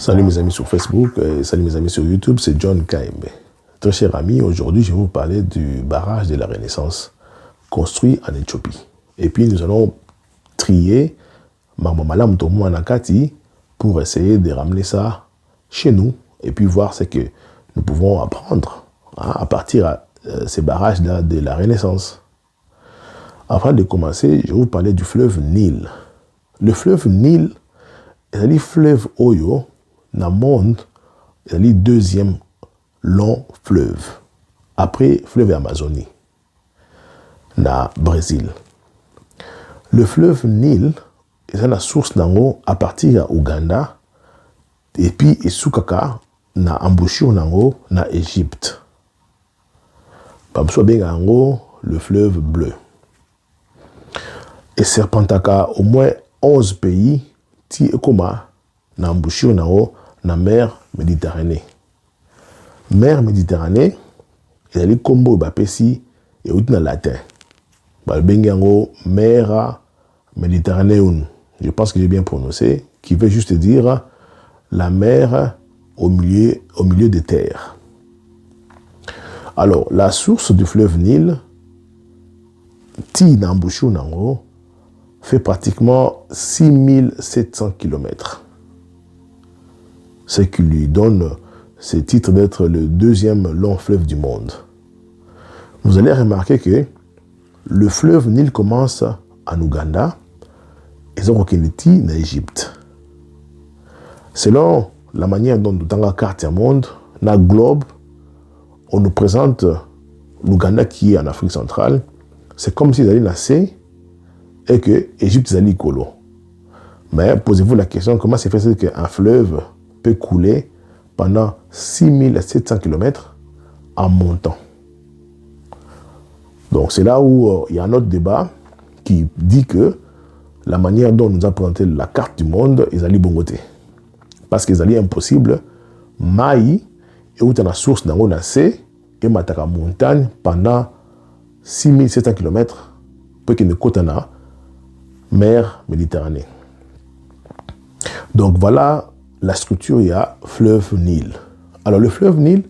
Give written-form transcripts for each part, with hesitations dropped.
Salut mes amis sur Facebook et salut mes amis sur YouTube, c'est John Kaembe. Très cher ami, aujourd'hui je vais vous parler du barrage de la Renaissance construit en Éthiopie. Et puis nous allons trier Marmamalam Tomo Anakati pour essayer de ramener ça chez nous et puis voir ce que nous pouvons apprendre à partir de ces barrages-là de la Renaissance. Avant de commencer, je vais vous parler du fleuve Nil. Le fleuve Nil est le fleuve Oyo dans le monde, c'est le deuxième long fleuve après fleuve Amazonie dans le Brésil. Le fleuve Nil est la source nango à partir de Ouganda et puis Esukaka na embouchure nango na Égypte. Pamso benga nango le fleuve bleu. Et serpentaka au moins 11 pays ti ekoma na embouchure nango na mer Méditerranée. Mer Méditerranée, il y a combo bapesi et out na latin. Balbengi yango mer Méditerranée. Je pense que j'ai bien prononcé, qui veut juste dire la mer au milieu des terres. Alors, la source du fleuve Nil, ti na embouchure nango, fait pratiquement 6700 km. Ce qui lui donne ce titre d'être le deuxième long fleuve du monde. Vous allez remarquer que le fleuve Nil commence en Ouganda et Zorokiniti en Égypte. Selon la manière dont nous avons la carte du monde, dans le globe, on nous présente l'Ouganda qui est en Afrique centrale. C'est comme s'ils allaient nasser et que l'Égypte est allée colo. Mais posez-vous la question, comment c'est fait qu'un fleuve peut couler pendant 6700 km en montant? Donc c'est là où il y a un autre débat qui dit que la manière dont nous a présenté la carte du monde, ils allaient bongoter. Parce qu'ils allaient impossible, Maï, et où tu as la source dans la C, et Mataka montagne pendant 6700 km, pour qu'il ne côte en mer Méditerranée. Donc voilà la structure, il y a fleuve Nil. Alors le fleuve Nil,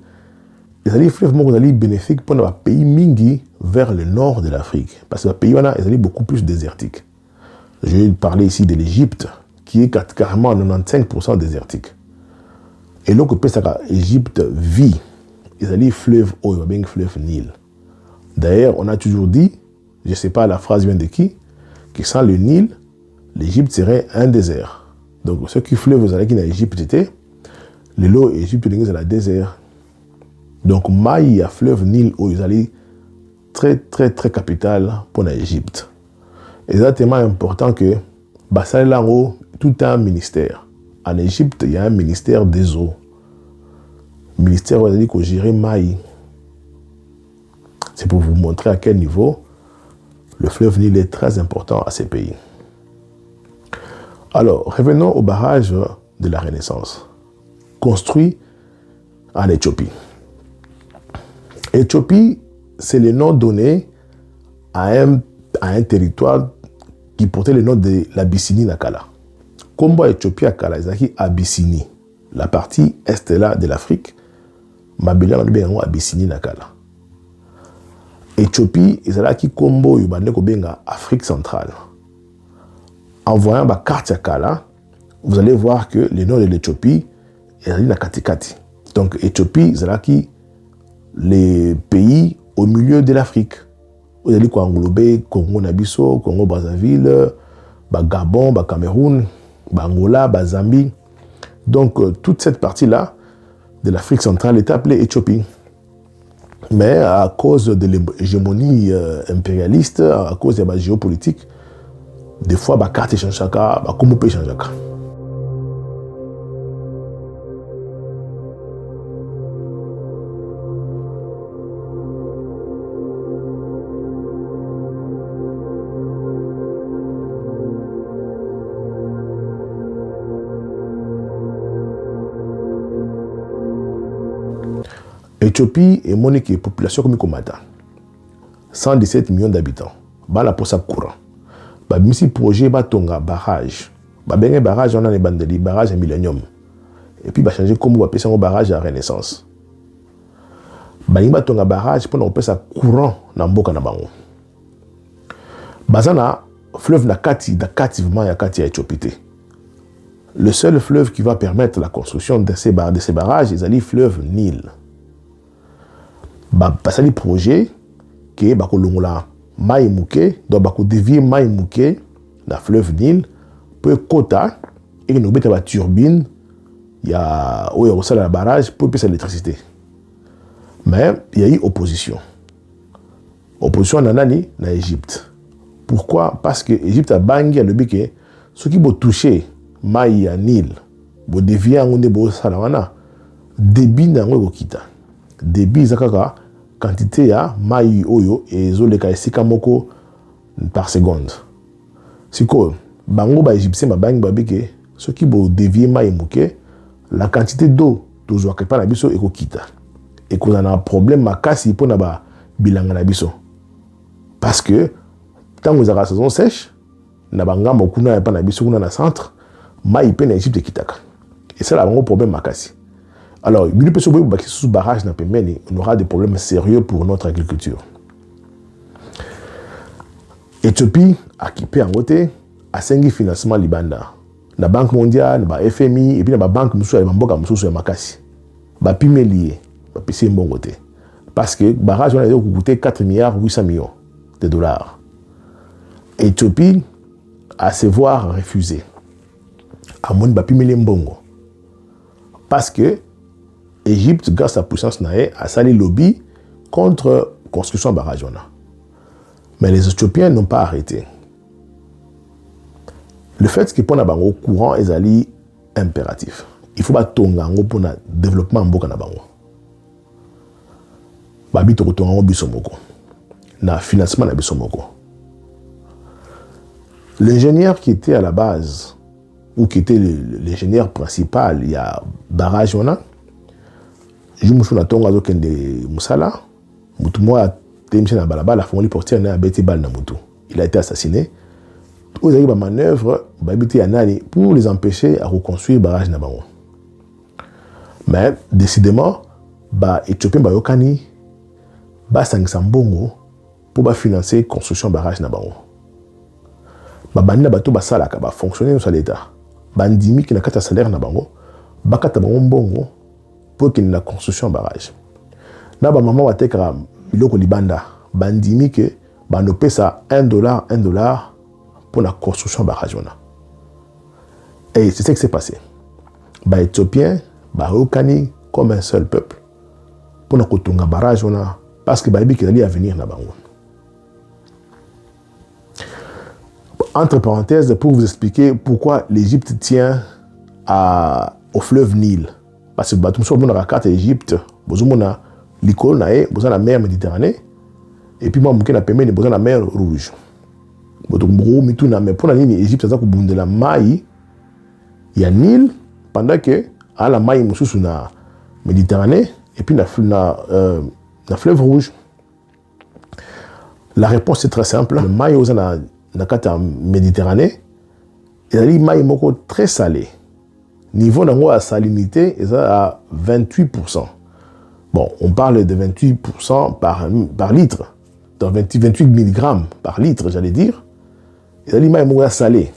c'est un fleuve bénéfique pour les pays mingi vers le nord de l'Afrique. Parce que les pays sont beaucoup plus désertiques. Je vais parler ici de l'Égypte, qui est carrément 95% désertique. Et donc, l'Égypte vit, ils ont fleuve Oyo, fleuve Nil. D'ailleurs, on a toujours dit, je ne sais pas la phrase vient de qui, que sans le Nil, l'Égypte serait un désert. Donc, ce qui fleuve qui en Égypte était, le lot Égypte c'est la désert. Donc, Maï a fleuve Nil où ils allaient très capital pour l'Égypte. Et c'est tellement important que Bassal Lango, tout un ministère. En Égypte, il y a un ministère des eaux. Le ministère où ils allaient gérer Maï. C'est pour vous montrer à quel niveau le fleuve Nil est très important à ces pays. Alors, revenons au barrage de la Renaissance, construit en Éthiopie. Éthiopie, c'est le nom donné à un territoire qui portait le nom de l'Abyssinie Nakala. Comme Éthiopie Akala, c'est Abyssinie, la partie est là de l'Afrique, Mabila Abyssinie Nakala. Éthiopie, c'est là qui combo Afrique centrale. En voyant la carte Akala, vous allez voir que le nord de l'Éthiopie est dans Katikati. Donc, Éthiopie, c'est là qui les pays au milieu de l'Afrique. Vous allez englober Congo Nabiso, Congo Brazzaville, Gabon, Cameroun, Angola, Zambie. Donc, toute cette partie-là de l'Afrique centrale est appelée Éthiopie. Mais à cause de l'hégémonie impérialiste, à cause de la géopolitique, des fois, la carte change, comment on peut changer. Éthiopie est monique population comme Komata. 117 millions d'habitants. Bala pour ça courant. Bamisi projet batonga barrage. Babenge barrage on a les bandeli barrage Millennium. et puis changer comme on appelle un barrage à Renaissance. Balinga tonga barrage pour nous ça courant na mboka na bango. Bazana fleuve na kati vivement ya kati ya Éthiopie. Le seul fleuve qui va permettre la construction de ces barrages, c'est le fleuve Nil. C'est le projet qui est kolongola mai muke, donc bako dévier mai muke na fleuve Nil pour quota et nous mettre la turbine, il y a le barrage pour passer l'électricité. Mais il y a eu opposition. Opposition en Anani, en Égypte. Pourquoi? Parce que l'Égypte a bangé le bique, ceux qui vont toucher Maï à Nil, vont dévier en onde bo salawana, débit n'ango kita. Débit zakaka quantité ya Maï oyo et zoleka esika moko par seconde. Siko bango ba égyptien ba bang ba bique, ceux qui vont dévier Maï muke, la quantité d'eau toujours que pas na biso eko kita. Et qu'on a un problème makasi pour na bilanga na biso. Parce que tant que vous avez la saison sèche, na banga mokuna pa na biso kuna na centre, mai pe na Égypte kitaka. Et ça là un problème makasi. Alors, il peut se voir que sous barrage na pembeni, on aura des problèmes sérieux pour notre agriculture. Éthiopie a équipé en côté à 5 financement libanda. La Banque mondiale, la FMI et puis la banque musu ya mboka musu ya makasi. Ba pimelier c'est un bon côté. Parce que le barrage a coûté 4 milliards 800 millions de dollars. Éthiopie a se voir refusé. À mon bapimele mbongo. Parce que l'Égypte, grâce à la puissance nae, a sali lobby contre la construction de barrage. Mais les Éthiopiens n'ont pas arrêté. Le fait que pour le courant est impératif. Il faut pas tonga pour le développement de la bango. Babi to kotonga bisomoko na financement na bisomoko. L'ingénieur qui était à la base ou qui était l'ingénieur principal il y a barrage on a je me souviens tonga zo kende musala mutu moi temche na balabala fongoli portier na beti bal na mutu. Il a été assassiné. Vous avez ba manœuvre babiti anani pour les empêcher à reconstruire barrage na bango. Mais décidément ba Éthiopien ba yokani basangisa mbongo pour financer la construction de barrage na bango. Babani na bato basalaka ba fonctionner sur l'état. Bandimi qui na kata salaire na bango, bakata bango mbongo pour qu'il na construction de barrage. Na ba maman wateka biloko libanda, bandimi que bano pesa $1 pour la construction de barrage na. Et c'est ce qui s'est passé. Ba Éthiopiens ba okani comme un seul peuple pour na kotunga barrage na. Parce que Baïbi qui allait à venir là-bas. Entre parenthèses, pour vous expliquer pourquoi l'Égypte tient au fleuve Nil. Parce que tout le monde a la carte d'Égypte, vous avez l'école, vous avez la mer Méditerranée, et puis moi, je permis de la mer Rouge. Mais pour la ligne Égypte, ça a la maille, il y a Nil, pendant que la maille est sur la Méditerranée, et puis la fleuve Rouge. La réponse est très simple. Le maïs dans la Méditerranée, il y a des maïs très salés. Niveau de la salinité est à 28%. Bon, on parle de 28% par litre. Donc 28 mg par litre, j'allais dire. Il y a des maïs salés.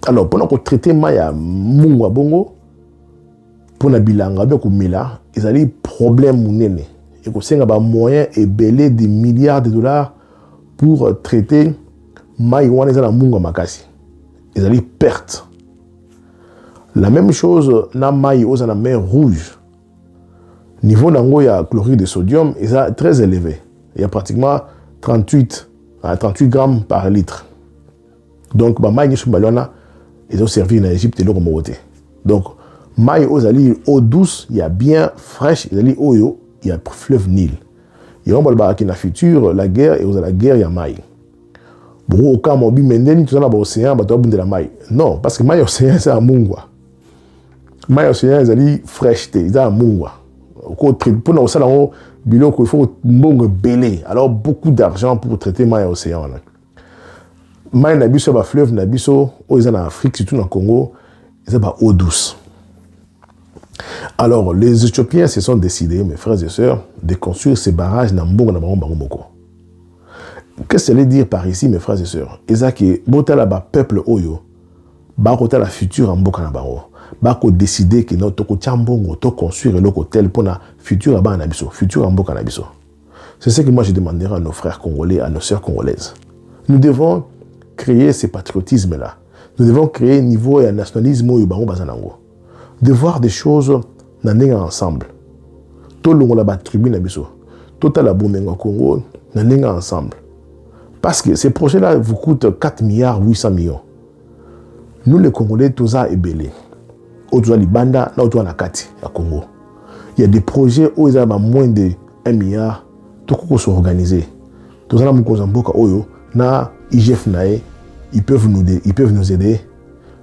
Alors, pendant qu'on traite les maïs à Mungwa Bongo, pour la bilanga, il y a des problèmes. Et qu'on sait qu'il y a moyen et belé des milliards de dollars pour traiter maïwana dans la munga makasi. Ils ont des pertes. La même chose dans la mer Rouge. Niveau de chlorure de sodium est très élevé. Il y a pratiquement 38 grammes par litre. Donc, ils ont servi en Égypte et l'eau comme donc, maï eau douce, il y a bien fraîche, il y a fleuve Nil. Il y a un futur, la guerre, et la guerre, il y a maï. Bon, au cas où il y a un océan, il y a maï. Non, parce que maï océan, c'est un mungwa. Maï océan, c'est fraîche, c'est un mungwa. Pour nous, il faut belé. Alors, beaucoup d'argent pour traiter maï océan. Maï nabiso, fleuve nabiso, en Afrique, surtout en Congo, c'est eau douce. Alors, les Éthiopiens se sont décidés, mes frères et sœurs, de construire ces barrages dans Mbongo, Moko. Qu'est-ce que ça veut dire par ici, mes frères et sœurs? Ezaki, botala ba peuple oyo, ba kota la future en Mboka na bango. Ba ko décider que notre toko Mbongo, to construire l'hôtel pour la future à Banabiso, future en Mboka na biso. C'est ce que moi je demanderai à nos frères congolais, à nos sœurs congolaises. Nous devons créer ce patriotisme-là. Nous devons créer un niveau et un nationalisme oyo bango bazanango. De voir des choses nanenga ensemble. To longola ba tribune na biso. Tota la bomenga Congo nanenga ensemble. Parce que ces projets-là vous coûtent 4 milliards 800 millions. Nous les Congolais, tous ça est belé. Autour Libanda, là autour Nakati, à Congo. Il y a des projets où ils ont moins de 1 milliard. Tout le monde s'organiser. Tous ça, Moukozamboka Oyo, na IGF Nae, ils peuvent nous aider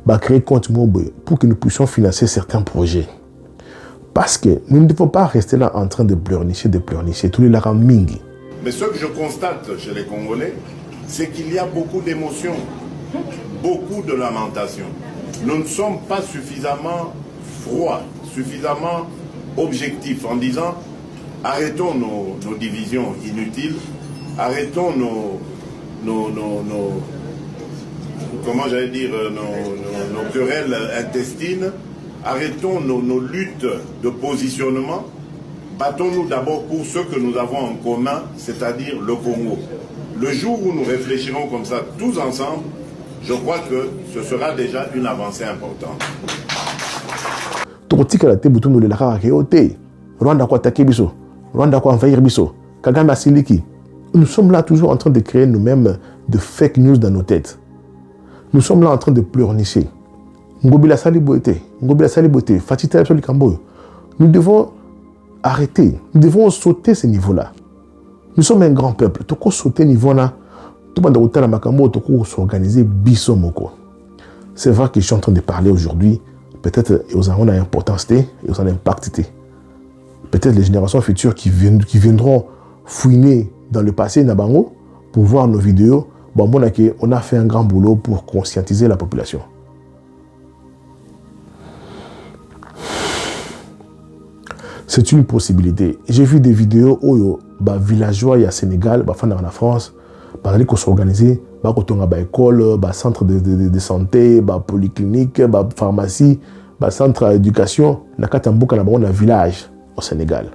à créer compte pour que nous puissions financer certains projets. Parce que nous ne devons pas rester là en train de pleurnicher, tous les larmes mingi. Mais ce que je constate chez les Congolais, c'est qu'il y a beaucoup d'émotions, beaucoup de lamentations. Nous ne sommes pas suffisamment froids, suffisamment objectifs en disant arrêtons nos divisions inutiles, arrêtons comment j'allais dire, nos querelles intestines, arrêtons nos luttes de positionnement. Battons-nous d'abord pour ce que nous avons en commun, c'est-à-dire le Congo. Le jour où nous réfléchirons comme ça tous ensemble, je crois que ce sera déjà une avancée importante. Nous sommes là toujours en train de créer nous-mêmes de fake news dans nos têtes. Nous sommes là en train de pleurnicher. Nous devons arrêter. Nous devons sauter ce niveau-là. Nous sommes un grand peuple. Nous devons sauter ce niveau-là. Nous devons s'organiser. C'est vrai que je suis en train de parler aujourd'hui. Peut-être qu'ils ont une importance et ils ont un impact. Peut-être les générations futures qui viendront fouiner dans le passé Nabango pour voir nos vidéos. Bon, on a fait un grand boulot pour conscientiser la population. C'est une possibilité. J'ai vu des vidéos où les villageois au Sénégal, en France, ils s'organiser, ils école, centre de santé, polyclinique, pharmacie, centre d'éducation, dans un village au Sénégal.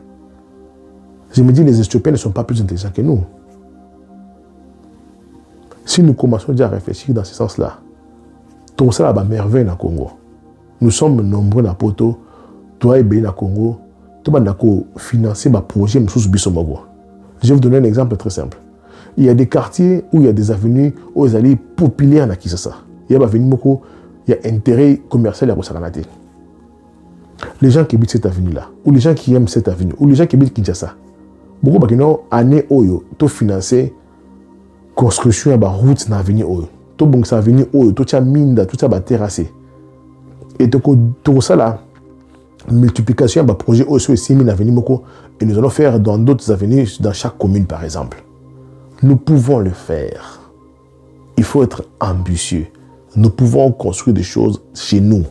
Je me dis, les Éthiopiens ne sont pas plus intelligents que nous. Si nous commençons déjà à réfléchir dans ce sens-là, tout ça va merveille dans le Congo. Nous sommes nombreux dans le poto, toi et dans le Congo, tout le monde financer des projets. Je vais vous donner un exemple très simple. Il y a des quartiers où il y a des avenues où ils allaient populaires dans Kinshasa. Il y a des avenues où il y a intérêt commercial à Rosakanate. Les gens qui habitent cette avenue-là, ou les gens qui aiment cette avenue, ou les gens qui habitent Kinshasa, beaucoup de gens année oyo to financer construction de route dans l'avenue oyo. To bon ça avenue oyo, to tia minda, tout ça ba terrasser. Et tout ça là, multiplication de projets oyo sur 6000 avenues moko, et nous allons faire dans d'autres avenues dans chaque commune par exemple. Nous pouvons le faire. Il faut être ambitieux. Nous pouvons construire des choses chez nous.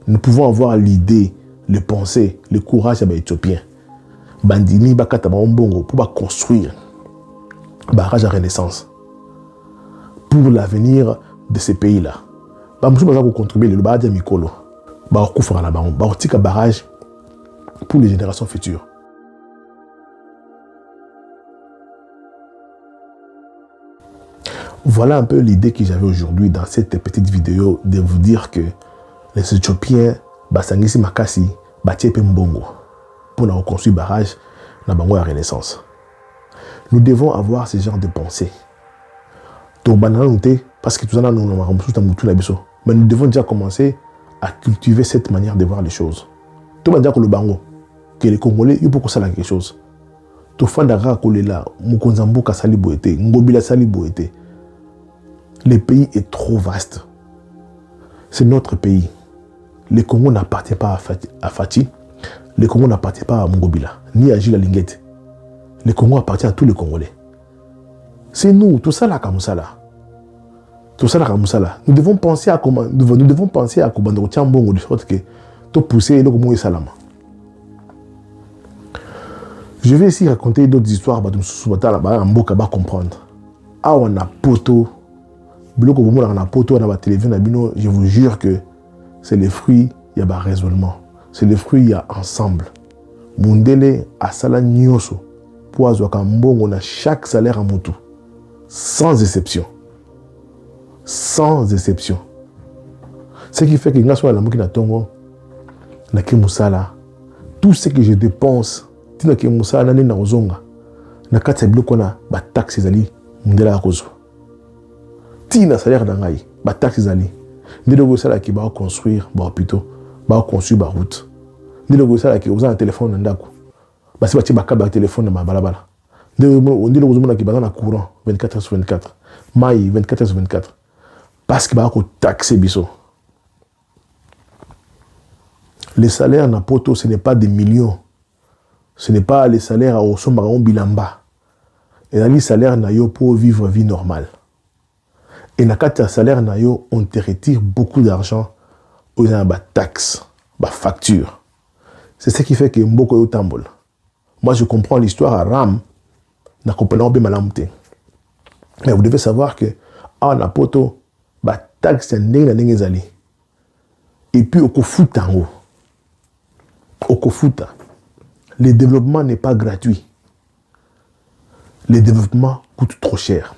Nous pouvons avoir l'idée, le penser, le courage à Éthiopien. Bandini bakata mbongo pour construire barrage à renaissance pour l'avenir de ces pays-là. Nous allons contribuer le barrage à Mikolo. Barrage pour les générations futures. Voilà un peu l'idée que j'avais aujourd'hui dans cette petite vidéo de vous dire que les Éthiopiens, Basangisi Makasi, Batiepe Mbongo, pour la reconstruire barrage dans la Renaissance. Nous devons avoir ce genre de pensée. Parce que tout ça, mais nous devons déjà commencer à cultiver cette manière de voir les choses. Tout le monde dit que le Bango, que les Congolais, il faut que ça soit quelque chose. Tout le monde dit que le pays est trop vaste. C'est notre pays. Le Congo n'appartient pas à Fati. Le Congo n'appartient pas à Mungobila, ni à Gilles Linguette. Le Congo appartient à tous les Congolais. C'est nous, tout ça là comme ça là. Tout ça là comme ça là. Nous devons penser à comment, de sorte que to pousser le comment salama. Je vais ici raconter d'autres histoires bah de comprendre. Ah on a poto bloc au moment on a poto on a télévision je vous jure que c'est les fruits il y a raisonnement. C'est les fruits il y a ensemble. Mundele asala nyoso pour azwaka mbongo na chaque salaire à mutu. Sans exception. Sans exception. Ce qui fait que grâce à la mouki na tongo na ke musala tout ce que je dépense tina ke musala na ozonga na kati ya biloko na ba taxes ezali mundela ya kozo tina salaire na ngai ba taxes ezali ndelo ko sala ki ba construire ba hôpitaux ba construire ba route ndelo ko sala ki oza na téléphone na ndako basi ba ti ba câble téléphone na balabala ndelo ko zomona ki ba na courant 24 heures sur 24 mai 24 heures sur 24 parce que ba ko taxer biso. Les salaires na poto, ce n'est pas des millions. Ce n'est pas les salaires au sombaron bilamba. Et les salaires na yo pour vivre vie normale. Et na kata salaire na yo, on te retire beaucoup d'argent aux taxes, factures. C'est ce qui fait que mboko yo tambol. Moi je comprends l'histoire à Ram, na comprenant bien malamute. Mais vous devez savoir que na poto, taxe na zali. Et puis au kofuta en haut. Au Kofuta, le développement n'est pas gratuit. Le développement coûte trop cher.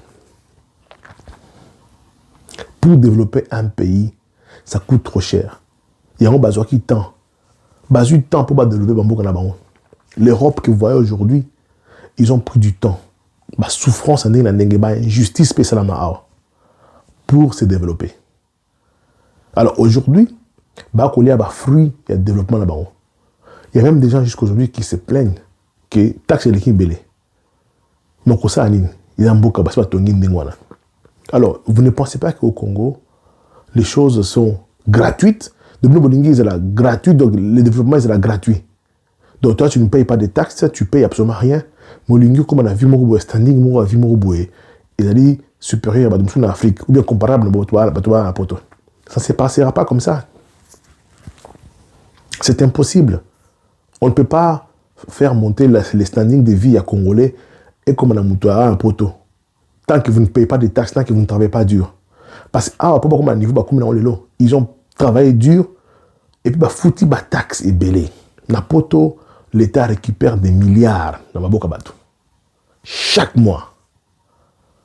Pour développer un pays, ça coûte trop cher. Il y a un besoin qui tend. Besoin de temps pour développer Bambo Kanabano. L'Europe que vous voyez aujourd'hui, ils ont pris du temps. La souffrance, injustice pour se développer. Alors aujourd'hui, il y a des fruits, il y a le développement là-bas. Il y a même des gens jusqu'aujourd'hui qui se plaignent que taxe l'équipe belé. Donc ça anine, il y a un beaucoup de alors vous ne pensez pas qu'au Congo les choses sont gratuites. De nous bolingi c'est la gratuite donc le développement c'est la gratuit. Donc toi tu ne payes pas de taxes, tu payes absolument rien. Molingi comme on a vu mon standing mon vie mon boé, il a dit supérieur à en Afrique ou bien comparable à poto. Ça se passera pas comme ça. C'est impossible. On ne peut pas faire monter les standings de vie à Congolais et comme on a monté à poto. Tant que vous ne payez pas de taxes, tant que vous ne travaillez pas dur. Parce que ils ont travaillé dur et puis foutu des taxes et belé. Na poto, l'État récupère des milliards dans ma boca bateau. Chaque mois.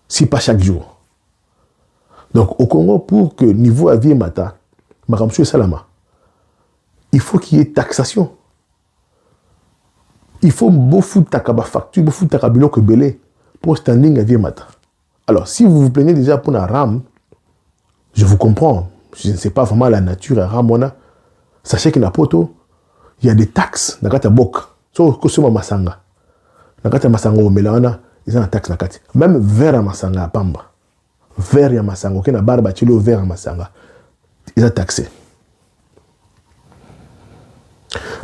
Si pas chaque jour. Donc au Congo, pour que niveau à vie mata, Maramsou et Salama, il faut qu'il y ait taxation. Il faut beaucoup de facture, beaucoup de biloko que belé pour standing à vie mata. Alors, si vous vous plaignez déjà pour la RAM, je vous comprends. Je ne sais pas vraiment la nature à RAM. Sachez que dans poto, il y a des taxes dans la bok. Sauf que c'est masanga. Dans la masanga au melana, ils ont une taxe. Même vers à masanga à pamba. Vers à masanga, ok, na barba chilo vers à masanga. Ils ont taxé.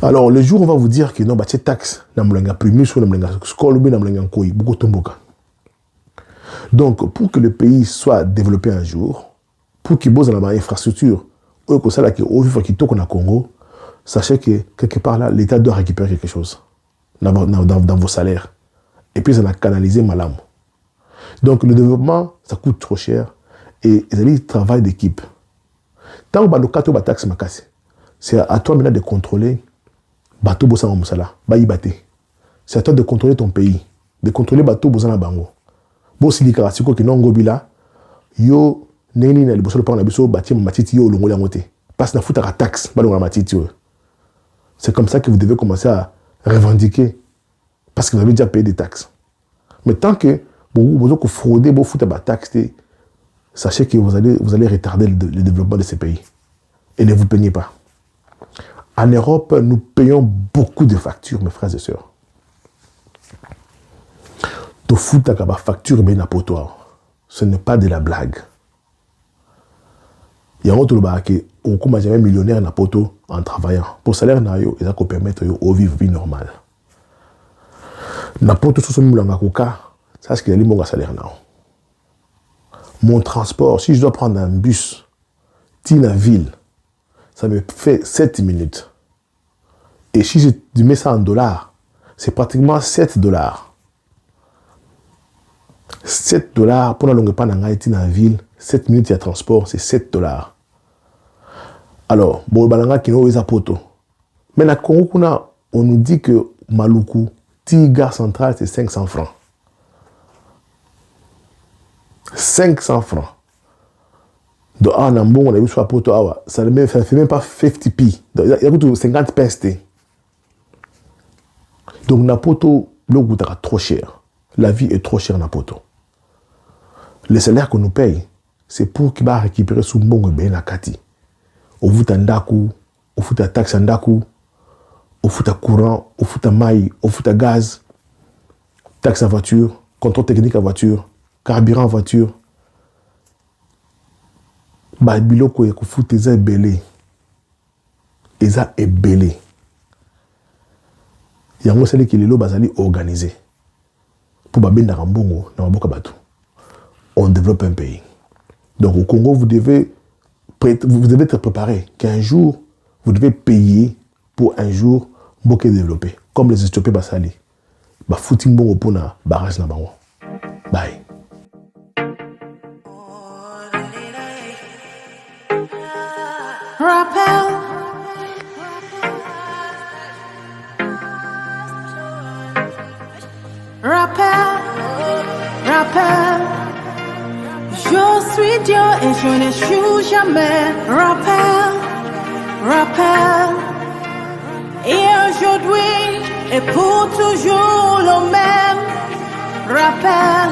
Alors, le jour où on va vous dire que non, cette taxe, namlenga primus ou namlenga skolbi namlenga koi, beaucoup tomboka. Donc, pour que le pays soit développé un jour, pour qu'il bosse dans l'infrastructure, ou que ça là qui au vivre qui tourne au Congo, sachez que quelque part là, l'État doit récupérer quelque chose dans vos salaires. Et puis, ça va canaliser malam. Donc, le développement, ça coûte trop cher. Et il y a un travail d'équipe. Tant que tu as une taxe, c'est à toi maintenant de contrôler bateau bossa musala ba ibate. C'est à toi de contrôler ton pays, de contrôler bateau bossa na bango. Bo silika siko ke non gobila yo neni na liboso pa na biso bati matiti yo longola ngote. Passe na futa ka taxe ba longola matiti yo. C'est comme ça que vous devez commencer à revendiquer parce que vous avez déjà payé des taxes. Mais tant que vous fraudez vous futa ba taxe, sachez que vous allez retarder le développement de ces pays. Et ne vous plaignez pas. En Europe, nous payons beaucoup de factures, mes frères et sœurs. Facture ce n'est pas de la blague. Il y a un autre qui est jamais millionnaire en travaillant. Pour salaire, il y a permettre de vivre vie normale. Ça, c'est qu'il y a mon salaire. Mon transport, si je dois prendre un bus, Tina Ville, ça me fait 7 minutes. Et si tu mets ça en dollars, c'est pratiquement 7 dollars. 7 dollars pour la longue pas dans la ville, 7 minutes de transport, c'est 7 dollars. Alors, bon, balanga qui nous poto. Mais na Congo, on nous dit que Maluku, Gare centrale, c'est 500 francs. 500 francs. Donc, en Ambo, on a vu sur la poto, ça ne fait même pas 50 pi. Il y a 50 peste. Donc, na poto, le goût est trop cher. La vie est trop chère na poto. Le salaire qu'on nous paye, c'est pour qu'il va récupérer sous bon et na kati. Au fout un daku, au fout un taxe en daku, au fout un courant, au fout un maille, au fout un gaz, taxe en voiture, contrôle technique en voiture, carburant en voiture. Bah, biloko et fout eza belé. Eza est belé. Il y a un mot qui est là, basali organisé. Pour babenda rambongo, na maboka batu. On développe un pays. Donc au Congo, vous devez être préparé qu'un jour, vous devez payer pour un jour beaucoup développer. Comme les Éthiopiens basali. Ba footing bon pour na barrage na bango. Bye. Rappel. Rappel. Rappel. Je suis Dieu et je n'échoue jamais. Rappel. Rappel. Et aujourd'hui et pour toujours le même. Rappel.